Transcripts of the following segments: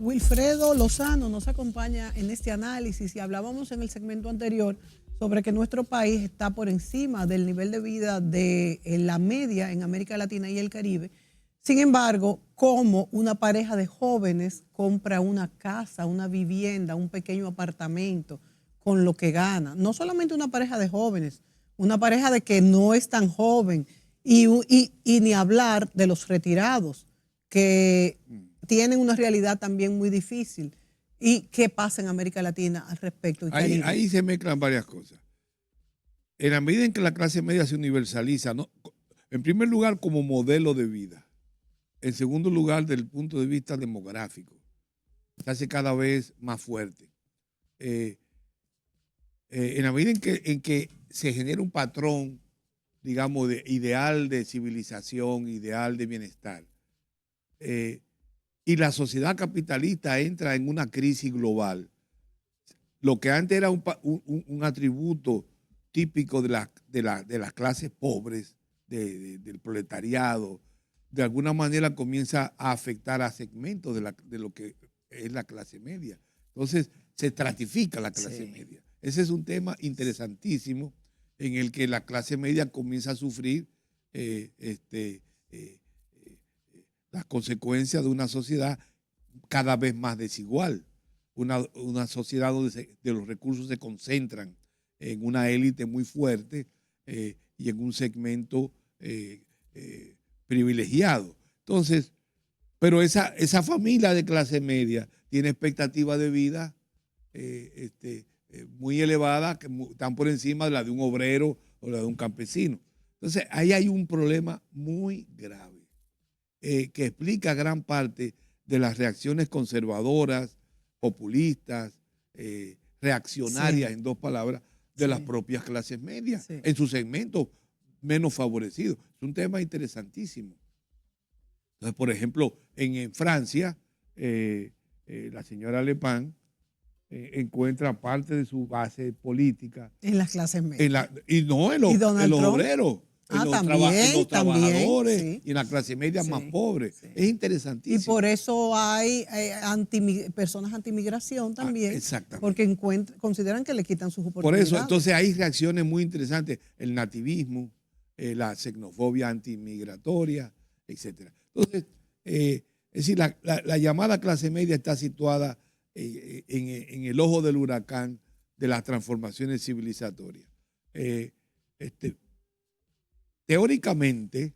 Wilfredo Lozano nos acompaña en este análisis y hablábamos en el segmento anterior sobre que nuestro país está por encima del nivel de vida de la media en América Latina y el Caribe. Sin embargo, como una pareja de jóvenes compra una casa, una vivienda, un pequeño apartamento con lo que gana, no solamente una pareja de jóvenes, una pareja de que no es tan joven y ni hablar de los retirados que tienen una realidad también muy difícil. ¿Y qué pasa en América Latina al respecto? Ahí se mezclan varias cosas. En la medida en que la clase media se universaliza, ¿no? En primer lugar, como modelo de vida. En segundo lugar, desde el punto de vista demográfico, se hace cada vez más fuerte. En la medida en que se genera un patrón, digamos, de ideal de civilización, ideal de bienestar, y la sociedad capitalista entra en una crisis global, lo que antes era un atributo típico de las clases pobres, del proletariado, de alguna manera comienza a afectar a segmentos de lo que es la clase media. Entonces, se estratifica la clase media. Ese es un tema interesantísimo en el que la clase media comienza a sufrir las consecuencias de una sociedad cada vez más desigual. Una sociedad donde los recursos se concentran en una élite muy fuerte y en un segmento privilegiado. Entonces, pero esa familia de clase media tiene expectativa de vida muy elevada, que están por encima de la de un obrero o la de un campesino. Entonces, ahí hay un problema muy grave que explica gran parte de las reacciones conservadoras, populistas, reaccionarias, en dos palabras, de las propias clases medias, en sus segmentos menos favorecidos. Es un tema interesantísimo. Entonces, por ejemplo, en Francia, la señora Le Pen encuentra parte de su base política en las clases medias. Y no en los obreros. En los trabajadores sí, y en la clase media más pobre. Sí. Es interesantísimo. Y por eso hay personas antimigración también. Exactamente. Porque consideran que le quitan sus oportunidades. Por eso, entonces hay reacciones muy interesantes. El nativismo, la xenofobia antimigratoria, etc. Entonces, es decir, la llamada clase media está situada en el ojo del huracán de las transformaciones civilizatorias. Teóricamente,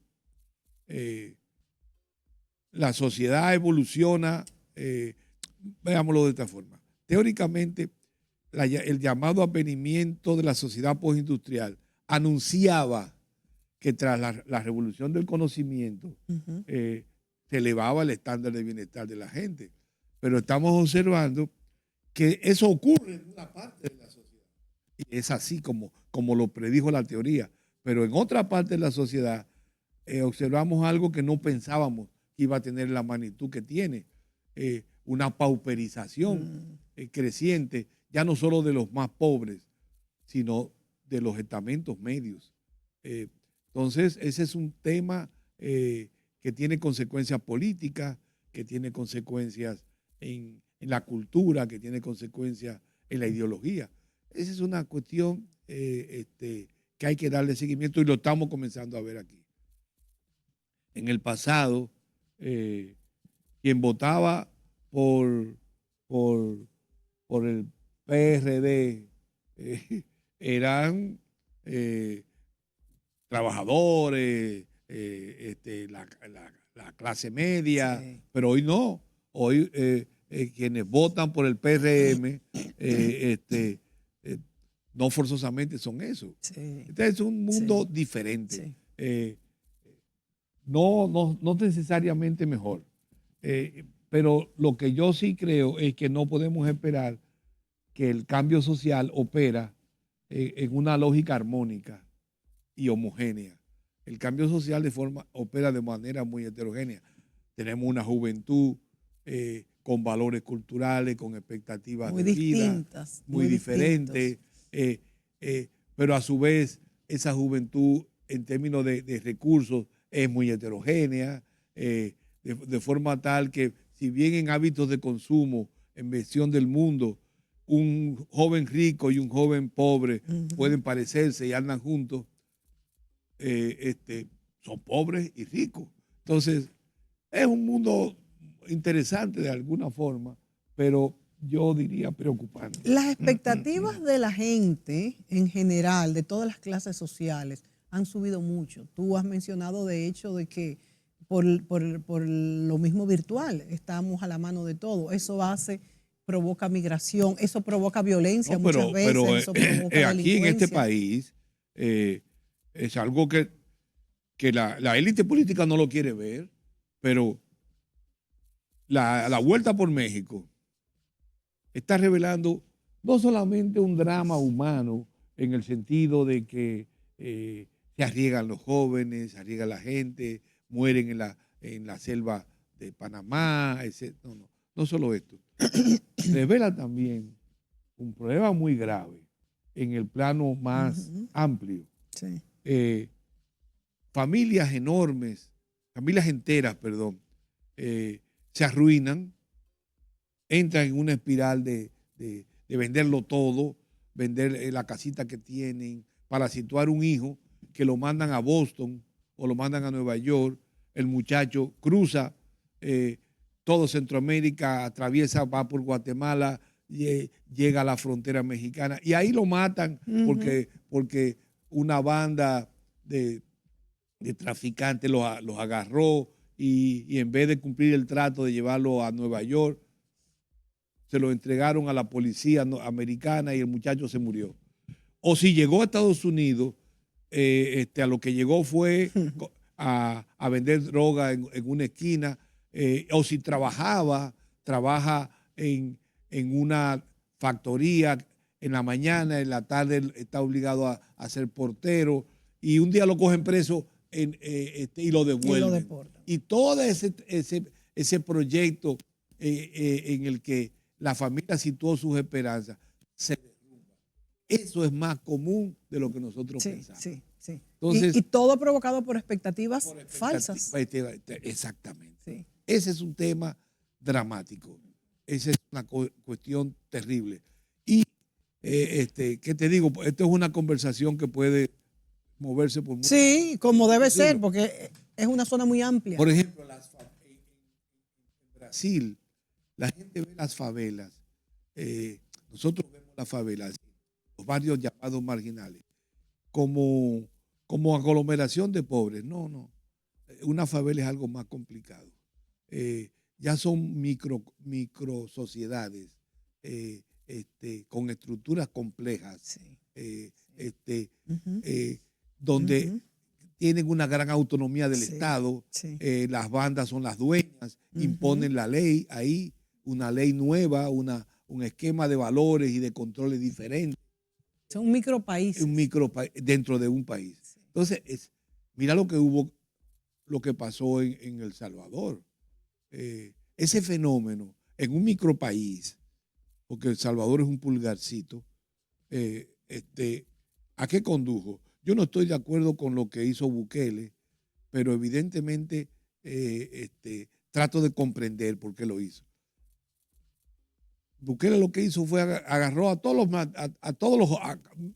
la sociedad evoluciona, veámoslo de esta forma, teóricamente el llamado advenimiento de la sociedad postindustrial anunciaba que tras la revolución del conocimiento se elevaba el estándar de bienestar de la gente, pero estamos observando que eso ocurre en una parte de la sociedad y es así como lo predijo la teoría. Pero en otra parte de la sociedad observamos algo que no pensábamos que iba a tener la magnitud que tiene, una pauperización creciente, ya no solo de los más pobres, sino de los estamentos medios. Entonces, ese es un tema que tiene consecuencias políticas, que tiene consecuencias en la cultura, que tiene consecuencias en la ideología. Esa es una cuestión que hay que darle seguimiento y lo estamos comenzando a ver aquí. En el pasado, quien votaba por el PRD eran trabajadores, la clase media, pero hoy no. Hoy quienes votan por el PRM no forzosamente son eso. Este es un mundo diferente. No necesariamente mejor. Pero lo que yo sí creo es que no podemos esperar que el cambio social opera en una lógica armónica y homogénea. El cambio social opera de manera muy heterogénea. Tenemos una juventud con valores culturales, con expectativas muy de distintas, vida, muy diferentes, pero a su vez esa juventud en términos de recursos es muy heterogénea, de forma tal que si bien en hábitos de consumo, en visión del mundo, un joven rico y un joven pobre pueden parecerse y andan juntos, son pobres y ricos. Entonces, es un mundo interesante de alguna forma, pero yo diría preocupante. Las expectativas de la gente en general, de todas las clases sociales, han subido mucho. Tú has mencionado, de hecho, de que por lo mismo virtual estamos a la mano de todo. Eso provoca migración, eso provoca violencia No, muchas veces, eso provoca aquí en este delincuencia. país es algo que la élite política no lo quiere ver, pero la vuelta por México está revelando no solamente un drama humano en el sentido de que se arriesgan los jóvenes, se arriesga la gente, mueren en la selva de Panamá, etc. No solo esto. Revela también un problema muy grave en el plano más amplio. Sí. Familias enormes, familias enteras, perdón, se arruinan, entran en una espiral de venderlo todo, vender la casita que tienen para situar un hijo que lo mandan a Boston o lo mandan a Nueva York. El muchacho cruza todo Centroamérica, atraviesa, va por Guatemala, llega a la frontera mexicana y ahí lo matan porque una banda de traficantes los agarró y en vez de cumplir el trato de llevarlo a Nueva York, se lo entregaron a la policía americana y el muchacho se murió. O si llegó a Estados Unidos, a lo que llegó fue a vender droga en una esquina, o si trabaja en una factoría en la mañana, en la tarde está obligado a ser portero, y un día lo cogen preso y lo devuelven. Y todo ese proyecto en el que la familia situó sus esperanzas se derrumba. Eso es más común de lo que nosotros pensamos. Sí, sí. Entonces, y todo provocado por expectativas falsas. Exactamente. Sí. Ese es un tema dramático. Esa es una cuestión terrible. Y, ¿qué te digo? Esto es una conversación que puede moverse por mucho. Sí, como debe ser, porque es una zona muy amplia. Por ejemplo, en Brasil, la gente ve las favelas. Nosotros vemos las favelas, los barrios llamados marginales, como aglomeración de pobres. No. Una favela es algo más complicado. Ya son micro sociedades con estructuras complejas, donde tienen una gran autonomía del Estado. Las bandas son las dueñas, imponen la ley ahí, una ley nueva, un esquema de valores y de controles diferentes. Son micropaíses. Dentro de un país. Entonces, mira lo que pasó en El Salvador. Ese fenómeno en un micropaís, porque El Salvador es un pulgarcito, ¿a qué condujo? Yo no estoy de acuerdo con lo que hizo Bukele, pero evidentemente trato de comprender por qué lo hizo. Bukele lo que hizo fue agarró a todos los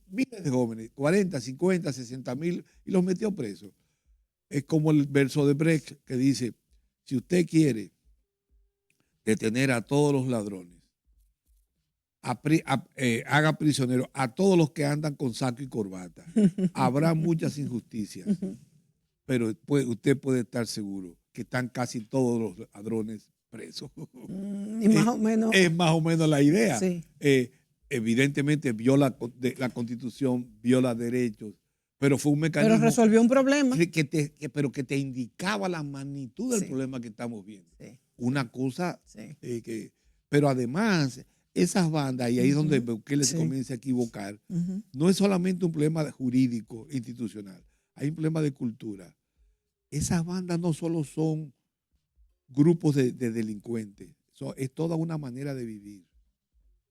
miles de jóvenes, 40, 50, 60 mil, y los metió presos. Es como el verso de Brecht que dice: si usted quiere detener a todos los ladrones, haga prisioneros a todos los que andan con saco y corbata. Habrá muchas injusticias, pero usted puede estar seguro que están casi todos los ladrones presos. Y más o menos. Es más o menos la idea. Sí. Evidentemente viola la Constitución, viola derechos, pero fue un mecanismo. Pero resolvió un problema. Pero que te indicaba la magnitud del problema que estamos viendo. Sí. Una cosa pero además, esas bandas, y ahí es donde Bukele se comienza a equivocar, no es solamente un problema jurídico, institucional, hay un problema de cultura. Esas bandas no solo son grupos de delincuentes, es toda una manera de vivir,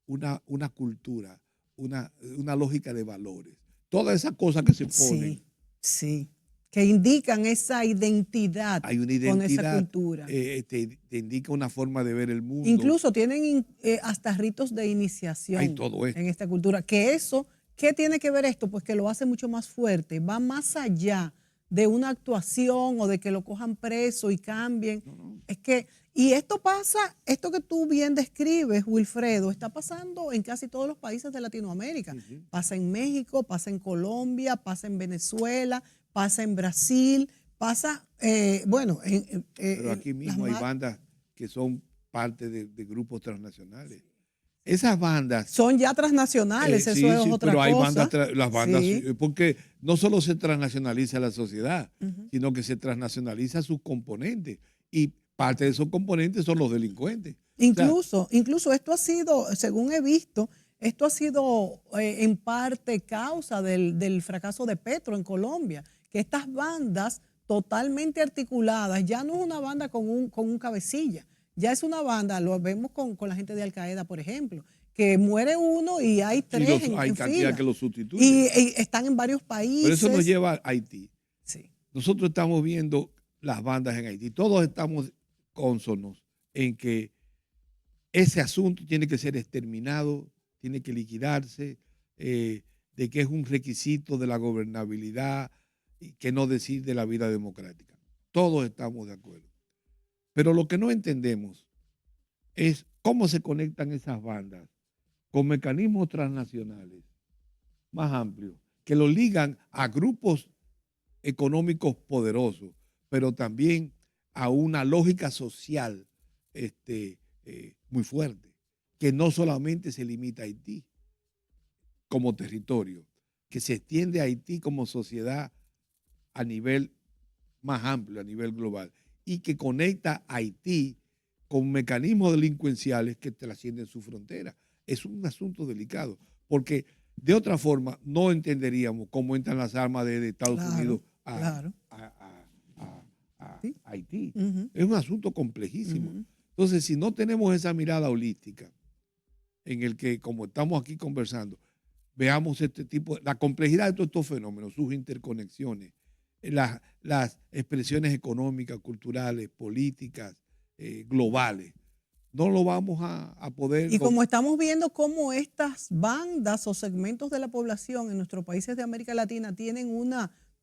una cultura, una lógica de valores. Todas esas cosas que se ponen. Sí. que indican esa identidad Hay una con esa identidad, cultura. te indica una forma de ver el mundo. Incluso tienen hasta ritos de iniciación Hay todo esto. en esta cultura. Que eso, ¿qué tiene que ver esto? Pues que lo hace mucho más fuerte, va más allá de una actuación o de que lo cojan preso y cambien. Es que, y esto pasa, esto que tú bien describes, Wilfredo, está pasando en casi todos los países de Latinoamérica. Pasa en México, pasa en Colombia, pasa en Venezuela, pasa en Brasil, pasa, bueno, Pero aquí mismo hay bandas que son parte de grupos transnacionales. Esas bandas son ya transnacionales, eso sí, es sí, otra pero hay cosa. bandas, las bandas, Sí. porque no solo se transnacionaliza la sociedad, sino que se transnacionaliza sus componentes. Y parte de esos componentes son los delincuentes. Incluso esto ha sido, según he visto, esto ha sido en parte causa del fracaso de Petro en Colombia, que estas bandas totalmente articuladas, ya no es una banda con un cabecilla, ya es una banda, lo vemos con la gente de Al Qaeda, por ejemplo, que muere uno y hay tres hay en cantidad fila. que lo sustituyen. Y están en varios países. Pero eso nos lleva a Haití. Sí. Nosotros estamos viendo las bandas en Haití. Todos estamos cónsonos en que ese asunto tiene que ser exterminado, tiene que liquidarse, de que es un requisito de la gobernabilidad y que no decir de la vida democrática. Todos estamos de acuerdo. Pero lo que no entendemos es cómo se conectan esas bandas con mecanismos transnacionales más amplios que lo ligan a grupos económicos poderosos, pero también a una lógica social muy fuerte, que no solamente se limita a Haití como territorio, que se extiende a Haití como sociedad a nivel más amplio, a nivel global, y que conecta a Haití con mecanismos delincuenciales que trascienden su frontera. Es un asunto delicado, porque de otra forma no entenderíamos cómo entran las armas de Estados Unidos a ¿Sí? Haití. Es un asunto complejísimo. Entonces, si no tenemos esa mirada holística en el que, como estamos aquí conversando, veamos este tipo, la complejidad de todos estos fenómenos, sus interconexiones, las expresiones económicas, culturales, políticas, globales, no lo vamos a poder. Y como estamos viendo cómo estas bandas o segmentos de la población en nuestros países de América Latina tienen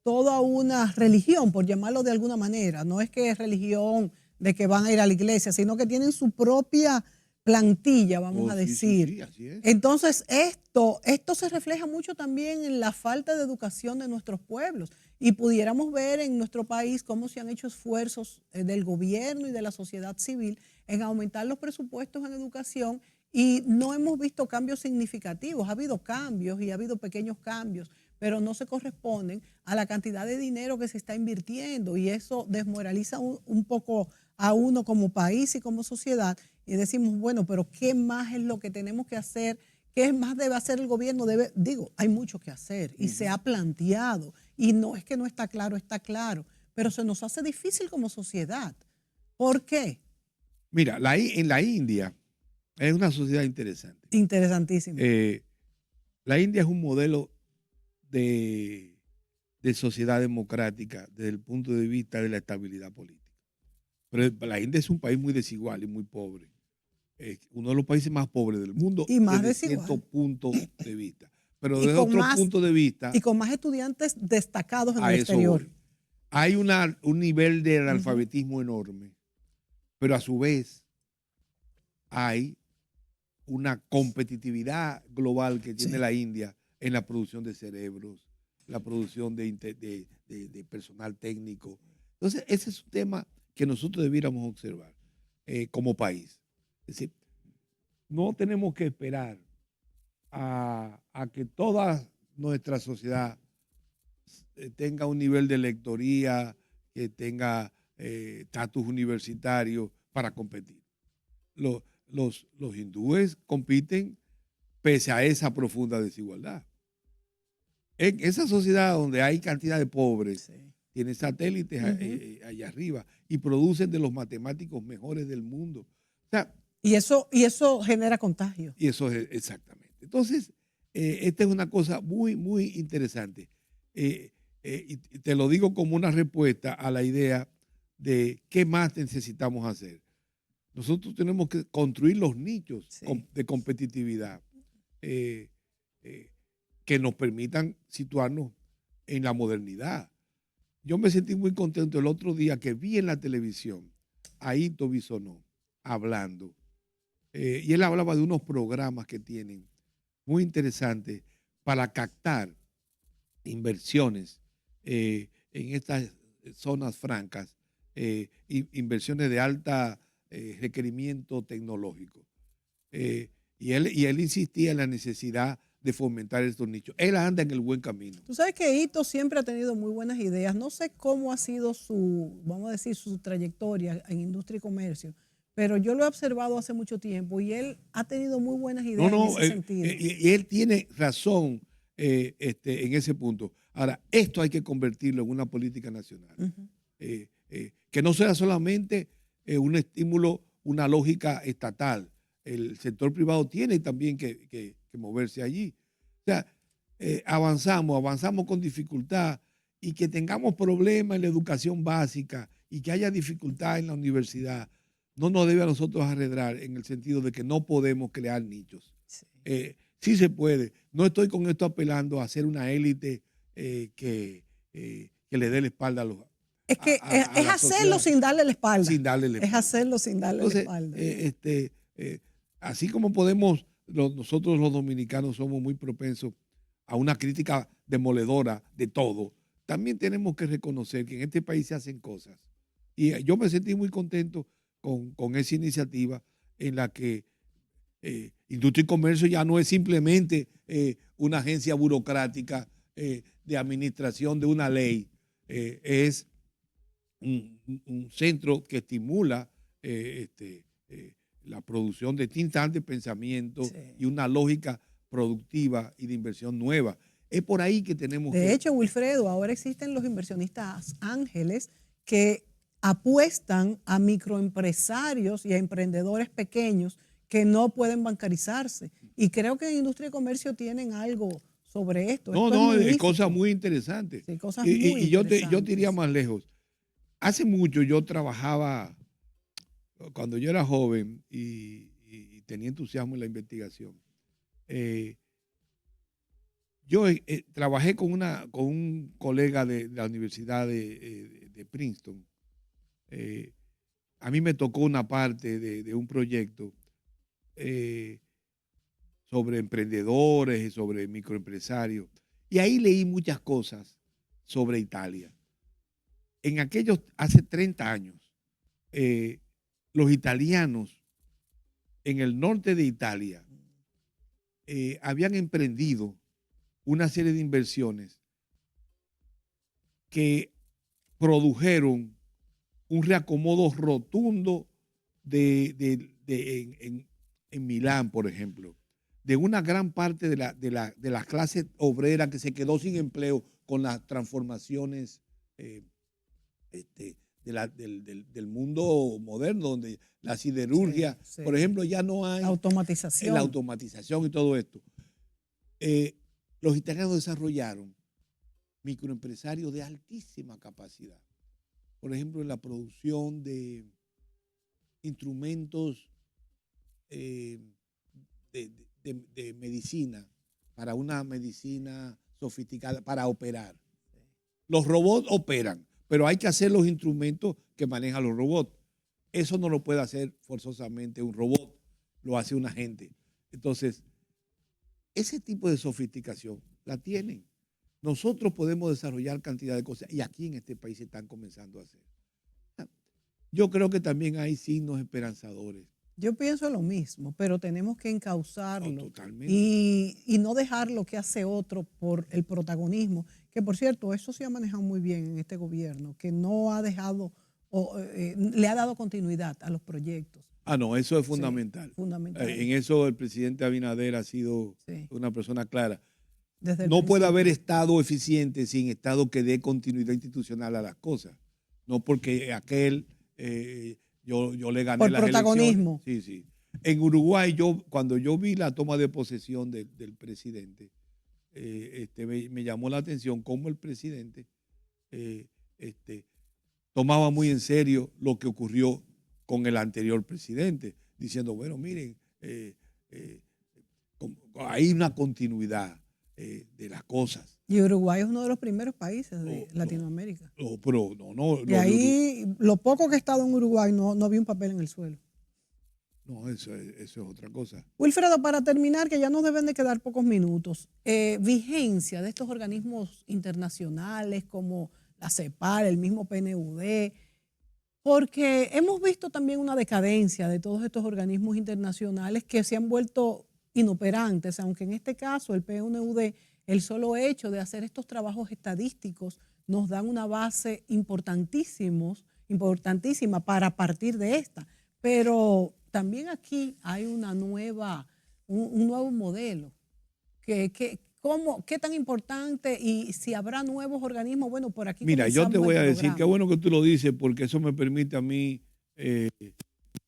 toda una religión, por llamarlo de alguna manera. No es que es religión de que van a ir a la iglesia, sino que tienen su propia plantilla, vamos a decir. Sí, así es. Entonces, esto se refleja mucho también en la falta de educación de nuestros pueblos. Y pudiéramos ver en nuestro país cómo se han hecho esfuerzos del gobierno y de la sociedad civil en aumentar los presupuestos en educación y no hemos visto cambios significativos. Ha habido cambios y ha habido pequeños cambios, pero no se corresponden a la cantidad de dinero que se está invirtiendo y eso desmoraliza un poco a uno como país y como sociedad y decimos, bueno, pero ¿qué más es lo que tenemos que hacer? ¿Qué más debe hacer el gobierno? Hay mucho que hacer y se ha planteado y no es que no está claro, pero se nos hace difícil como sociedad. ¿Por qué? Mira, en la India es una sociedad interesante. Interesantísimo. La India es un modelo de sociedad democrática desde el punto de vista de la estabilidad política. Pero la India es un país muy desigual y muy pobre. Uno de los países más pobres del mundo y más desde desigual. cierto punto de vista. Pero desde otro punto de vista. Y con más estudiantes destacados en el exterior. Hay un nivel de analfabetismo enorme, pero a su vez hay una competitividad global que tiene la India en la producción de cerebros, la producción de personal técnico. Entonces, ese es un tema que nosotros debiéramos observar como país. Es decir, no tenemos que esperar a que toda nuestra sociedad tenga un nivel de lectoría, que tenga estatus universitario para competir. Los hindúes compiten pese a esa profunda desigualdad. En esa sociedad donde hay cantidad de pobres, tienen satélites allá arriba y producen de los matemáticos mejores del mundo. O sea, y eso genera contagio. Y eso es exactamente. Entonces, esta es una cosa muy, muy interesante. y te lo digo como una respuesta a la idea de qué más necesitamos hacer. Nosotros tenemos que construir los nichos de competitividad que nos permitan situarnos en la modernidad. Yo me sentí muy contento el otro día que vi en la televisión a Ito Bisonó hablando. Y él hablaba de unos programas que tienen muy interesantes para captar inversiones en estas zonas francas, inversiones de alta requerimiento tecnológico. Y él insistía en la necesidad de fomentar estos nichos. Él anda en el buen camino. Tú sabes que Ito siempre ha tenido muy buenas ideas. No sé cómo ha sido su, vamos a decir, su trayectoria en industria y comercio, pero yo lo he observado hace mucho tiempo y él ha tenido muy buenas ideas en ese sentido. Y él tiene razón en ese punto. Ahora, esto hay que convertirlo en una política nacional. Que no sea solamente un estímulo, una lógica estatal. El sector privado tiene también que moverse allí. O sea, avanzamos con dificultad y que tengamos problemas en la educación básica y que haya dificultad en la universidad, no nos debe a nosotros arredrar en el sentido de que no podemos crear nichos. Sí se puede. No estoy con esto apelando a ser una élite que le dé la espalda a los... Es que es hacerlo sin darle la espalda. Sin darle la espalda. Es hacerlo sin darle la espalda. Así como podemos, nosotros los dominicanos somos muy propensos a una crítica demoledora de todo, también tenemos que reconocer que en este país se hacen cosas. Y yo me sentí muy contento con esa iniciativa en la que Industria y Comercio ya no es simplemente una agencia burocrática de administración de una ley, es un centro que estimula la producción de tintas de pensamiento y una lógica productiva y de inversión nueva. Es por ahí que tenemos De hecho, Wilfredo, ahora existen los inversionistas ángeles que apuestan a microempresarios y a emprendedores pequeños que no pueden bancarizarse. Y creo que en Industria y Comercio tienen algo sobre esto. Es cosas muy interesantes. Sí, cosas muy interesantes. Yo te iría más lejos. Hace mucho yo trabajaba, cuando yo era joven y tenía entusiasmo en la investigación, yo trabajé con un colega de la Universidad de Princeton. A mí me tocó una parte de un proyecto sobre emprendedores y sobre microempresarios. Y ahí leí muchas cosas sobre Italia. Hace 30 años, los italianos en el norte de Italia habían emprendido una serie de inversiones que produjeron un reacomodo rotundo en Milán, por ejemplo, de una gran parte de la clase obrera que se quedó sin empleo con las transformaciones del mundo moderno, donde la siderurgia, por ejemplo, ya no hay... La automatización y todo esto. Los italianos desarrollaron microempresarios de altísima capacidad. Por ejemplo, en la producción de instrumentos de medicina, para una medicina sofisticada, para operar. Los robots operan, pero hay que hacer los instrumentos que manejan los robots. Eso no lo puede hacer forzosamente un robot, lo hace una gente. Entonces, ese tipo de sofisticación la tienen. Nosotros podemos desarrollar cantidad de cosas y aquí en este país se están comenzando a hacer. Yo creo que también hay signos esperanzadores. Yo pienso lo mismo, pero tenemos que encauzarlo totalmente. Y no dejar lo que hace otro por el protagonismo, que por cierto, eso se ha manejado muy bien en este gobierno, que no ha dejado, le ha dado continuidad a los proyectos. No, eso es fundamental. Sí, fundamental. En eso el presidente Abinader ha sido una persona clara. No puede haber Estado eficiente sin Estado que dé continuidad institucional a las cosas. No porque aquel... Yo le gané las protagonismo. Elecciones. Sí. En Uruguay, cuando yo vi la toma de posesión del presidente, me llamó la atención cómo el presidente tomaba muy en serio lo que ocurrió con el anterior presidente, diciendo, bueno, miren, hay una continuidad de las cosas. Y Uruguay es uno de los primeros países de Latinoamérica. Pero no. Y ahí, lo poco que he estado en Uruguay, no vi un papel en el suelo. No, eso es otra cosa. Wilfredo, para terminar, que ya nos deben de quedar pocos minutos, vigencia de estos organismos internacionales como la CEPAL, el mismo PNUD, porque hemos visto también una decadencia de todos estos organismos internacionales que se han vuelto inoperantes, aunque en este caso el PNUD, el solo hecho de hacer estos trabajos estadísticos nos dan una base importantísima para partir de esta. Pero también aquí hay un nuevo modelo. ¿Qué tan importante? Y si habrá nuevos organismos, bueno, por aquí. Mira, yo te voy a decir, qué bueno que tú lo dices, porque eso me permite a mí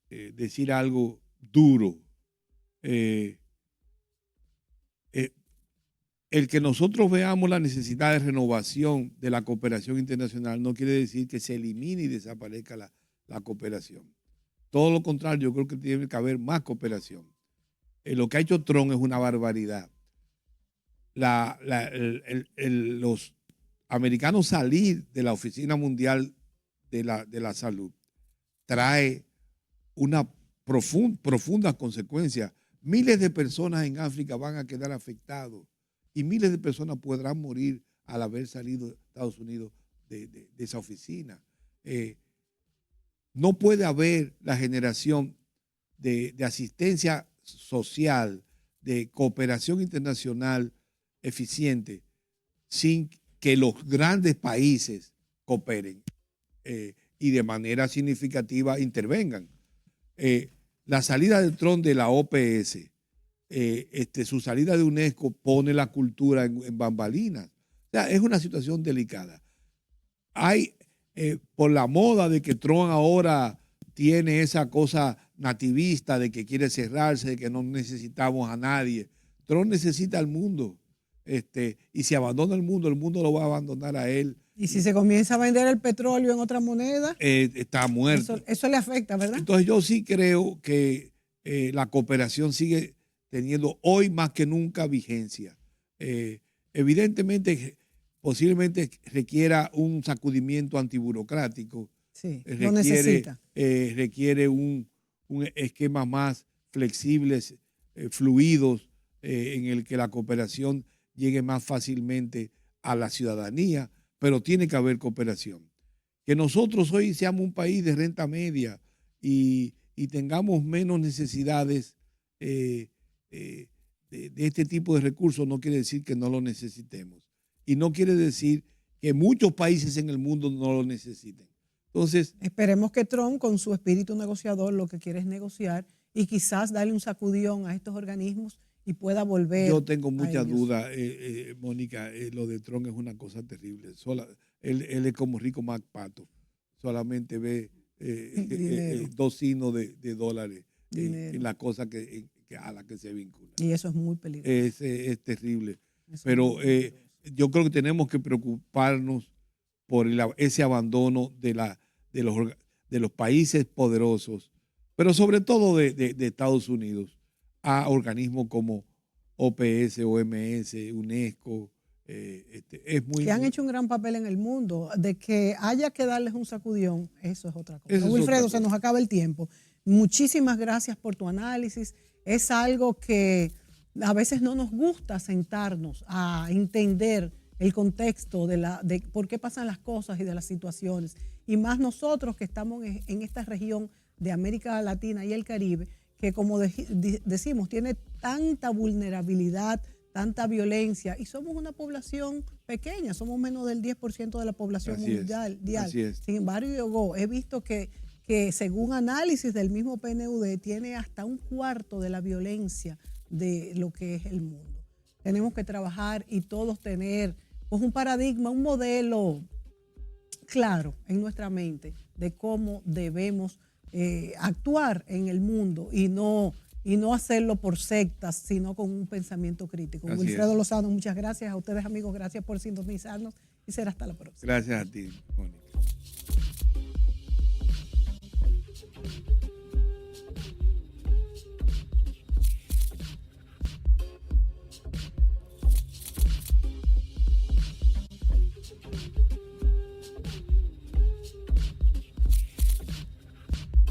decir algo duro. El que nosotros veamos la necesidad de renovación de la cooperación internacional no quiere decir que se elimine y desaparezca la cooperación. Todo lo contrario, yo creo que tiene que haber más cooperación. Lo que ha hecho Trump es una barbaridad. Los americanos salir de la Oficina Mundial de la Salud trae una profunda consecuencia. Miles de personas en África van a quedar afectados y miles de personas podrán morir al haber salido de Estados Unidos de esa oficina. No puede haber la generación de asistencia social, de cooperación internacional eficiente, sin que los grandes países cooperen y de manera significativa intervengan. La salida de Trump de la OPS, su salida de UNESCO pone la cultura en bambalinas. O sea, es una situación delicada. Hay, por la moda de que Trump ahora tiene esa cosa nativista de que quiere cerrarse, de que no necesitamos a nadie. Trump necesita al mundo. Y si abandona el mundo lo va a abandonar a él. Y si se comienza a vender el petróleo en otra moneda, está muerto. Eso le afecta, ¿verdad? Entonces yo sí creo que la cooperación sigue teniendo hoy más que nunca vigencia. Evidentemente, posiblemente requiera un sacudimiento antiburocrático. Sí, lo necesita. Requiere un esquema más flexibles, fluidos, en el que la cooperación llegue más fácilmente a la ciudadanía, pero tiene que haber cooperación. Que nosotros hoy seamos un país de renta media y tengamos menos necesidades de este tipo de recursos no quiere decir que no lo necesitemos. Y no quiere decir que muchos países en el mundo no lo necesiten. Entonces, esperemos que Trump, con su espíritu negociador, lo que quiere es negociar y quizás darle un sacudión a estos organismos y pueda volver. Yo tengo muchas dudas, Mónica. Lo de Trump es una cosa terrible. Él es como Rico MacPato. Solamente ve 2 signos de dólares en la cosa a la que se vincula. Y eso es muy peligroso. Es terrible. Pero yo creo que tenemos que preocuparnos por ese abandono de los países poderosos, pero sobre todo de Estados Unidos, a organismos como OPS, OMS, UNESCO. Que han hecho un gran papel en el mundo. De que haya que darles un sacudión, eso es otra cosa. Wilfredo, se nos acaba el tiempo. Muchísimas gracias por tu análisis. Es algo que a veces no nos gusta sentarnos a entender el contexto de por qué pasan las cosas y de las situaciones. Y más nosotros que estamos en esta región de América Latina y el Caribe, que como decimos, tiene tanta vulnerabilidad, tanta violencia, y somos una población pequeña, somos menos del 10% de la población mundial. Así es. Sin embargo, he visto que según análisis del mismo PNUD, tiene hasta 1/4 de la violencia de lo que es el mundo. Tenemos que trabajar y todos tener pues, un paradigma, un modelo claro en nuestra mente de cómo debemos actuar en el mundo y no hacerlo por sectas, sino con un pensamiento crítico. Wilfredo Lozano, muchas gracias. A ustedes, amigos, gracias por sintonizarnos y será hasta la próxima. Gracias a ti, Mónica.